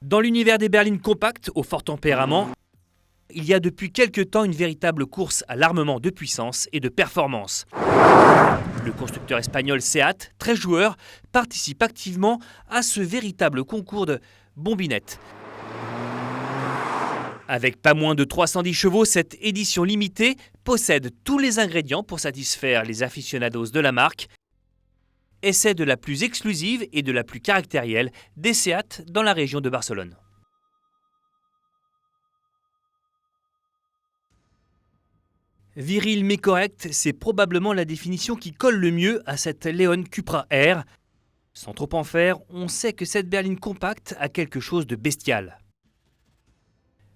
Dans l'univers des berlines compactes au fort tempérament, il y a depuis quelque temps une véritable course à l'armement de puissance et de performance. Le constructeur espagnol SEAT, très joueur, participe activement à ce véritable concours de bombinettes. Avec pas moins de 310 chevaux, cette édition limitée possède tous les ingrédients pour satisfaire les aficionados de la marque. Et c'est de la plus exclusive et de la plus caractérielle des SEAT dans la région de Barcelone. Viril mais correct, c'est probablement la définition qui colle le mieux à cette Leon Cupra R. Sans trop en faire, on sait que cette berline compacte a quelque chose de bestial.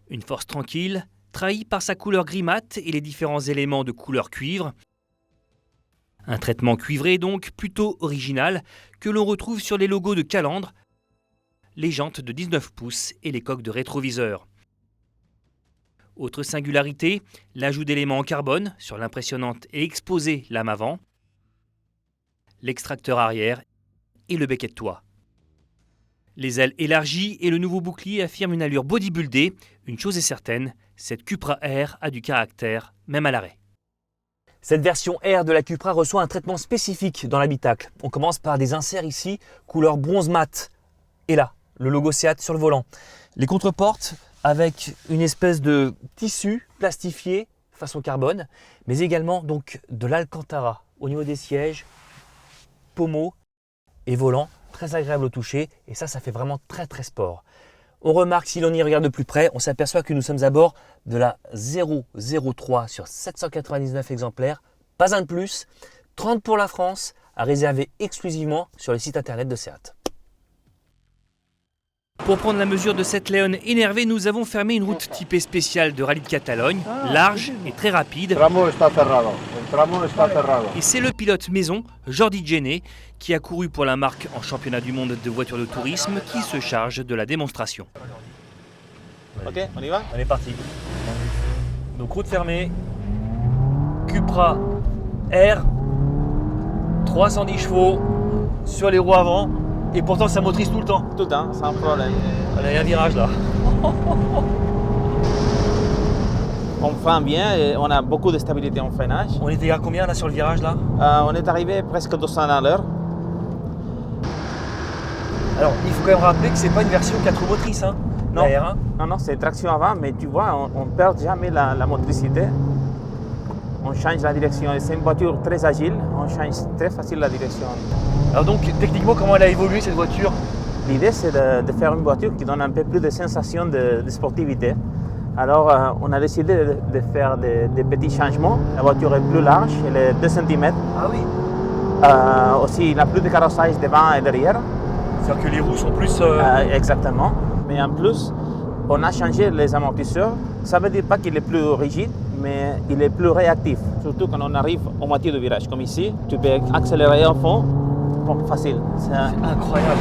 Une force tranquille, trahie par sa couleur gris mat et les différents éléments de couleur cuivre. Un traitement cuivré donc plutôt original que l'on retrouve sur les logos de calandre, les jantes de 19 pouces et les coques de rétroviseur. Autre singularité, l'ajout d'éléments en carbone sur l'impressionnante et exposée lame avant, l'extracteur arrière et le becquet de toit. Les ailes élargies et le nouveau bouclier affirment une allure bodybuildée. Une chose est certaine, cette Cupra R a du caractère, même à l'arrêt. Cette version R de la Cupra reçoit un traitement spécifique dans l'habitacle. On commence par des inserts ici, couleur bronze mat. Et là, le logo SEAT sur le volant. Les contreportes avec une espèce de tissu plastifié façon carbone, mais également donc de l'Alcantara au niveau des sièges, pommeau et volant, très agréable au toucher, et ça fait vraiment très sport. On remarque, si l'on y regarde de plus près, on s'aperçoit que nous sommes à bord de la 003 sur 799 exemplaires, pas un de plus, 30 pour la France, à réserver exclusivement sur le site internet de SEAT. Pour prendre la mesure de cette Leon énervée, nous avons fermé une route typée spéciale de rallye de Catalogne, large et très rapide. Et c'est le pilote maison, Jordi Gené, qui a couru pour la marque en championnat du monde de voitures de tourisme, qui se charge de la démonstration. Ok, on y va? On est parti. Donc route fermée, Cupra R, 310 chevaux sur les roues avant. Et pourtant ça motorise tout le temps. Tout le temps, sans problème. Il y a un virage là. On freine bien et on a beaucoup de stabilité en freinage. On était à combien là sur le virage là? On est arrivé presque 200 à l'heure. Alors il faut quand même rappeler que c'est pas une version 4 roues motrices, hein? Non, R1. non, c'est traction avant, mais tu vois, on ne perd jamais la motricité. On change la direction. C'est une voiture très agile, on change très facile la direction. Alors donc techniquement comment elle a évolué cette voiture? L'idée c'est de faire une voiture qui donne un peu plus de sensation de sportivité. Alors on a décidé de faire des petits changements. La voiture est plus large, elle est 2 cm. Ah oui. Aussi il n'a plus de carrossage devant et derrière. C'est-à-dire que les roues sont plus... Exactement. Mais en plus, on a changé les amortisseurs. Ça ne veut dire pas qu'il est plus rigide, mais il est plus réactif. Surtout quand on arrive au moitié du virage. Comme ici, tu peux accélérer à fond. Facile. C'est incroyable.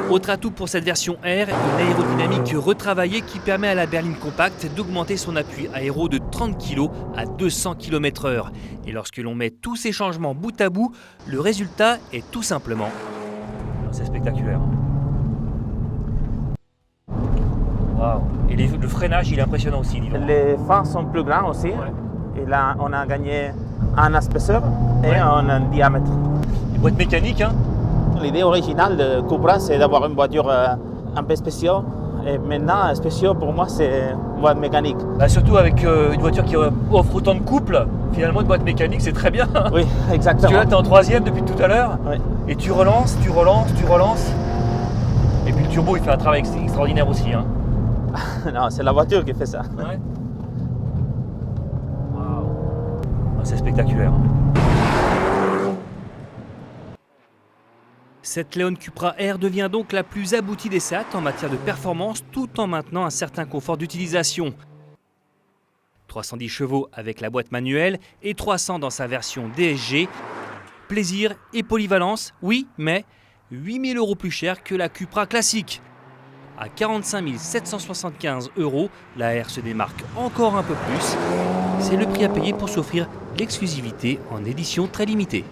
Autre atout pour cette version R, une aérodynamique retravaillée qui permet à la berline compacte d'augmenter son appui aéro de 30 kg à 200 km/h. Et lorsque l'on met tous ces changements bout à bout, le résultat est tout simplement... C'est spectaculaire. Waouh. Et le freinage, il est impressionnant aussi, dis donc. Les freins sont plus grands aussi. Ouais. Et là, on a gagné en épaisseur et en diamètre. Les boîtes mécaniques, hein? L'idée originale de Cupra, c'est d'avoir une voiture un peu spéciale. Et maintenant, spécial pour moi, c'est une boîte mécanique. Bah surtout avec une voiture qui offre autant de couple, finalement une boîte mécanique, c'est très bien. Oui, exactement. Parce que là, tu es en troisième depuis tout à l'heure. Oui. Et tu relances. Et puis le turbo, il fait un travail extraordinaire aussi, hein. Non, c'est la voiture qui fait ça. Ouais. Waouh. C'est spectaculaire. Cette Leon Cupra R devient donc la plus aboutie des SEAT en matière de performance tout en maintenant un certain confort d'utilisation. 310 chevaux avec la boîte manuelle et 300 dans sa version DSG. Plaisir et polyvalence, oui, mais 8 000 € plus cher que la Cupra classique. À 45 775 €, la R se démarque encore un peu plus. C'est le prix à payer pour s'offrir l'exclusivité en édition très limitée.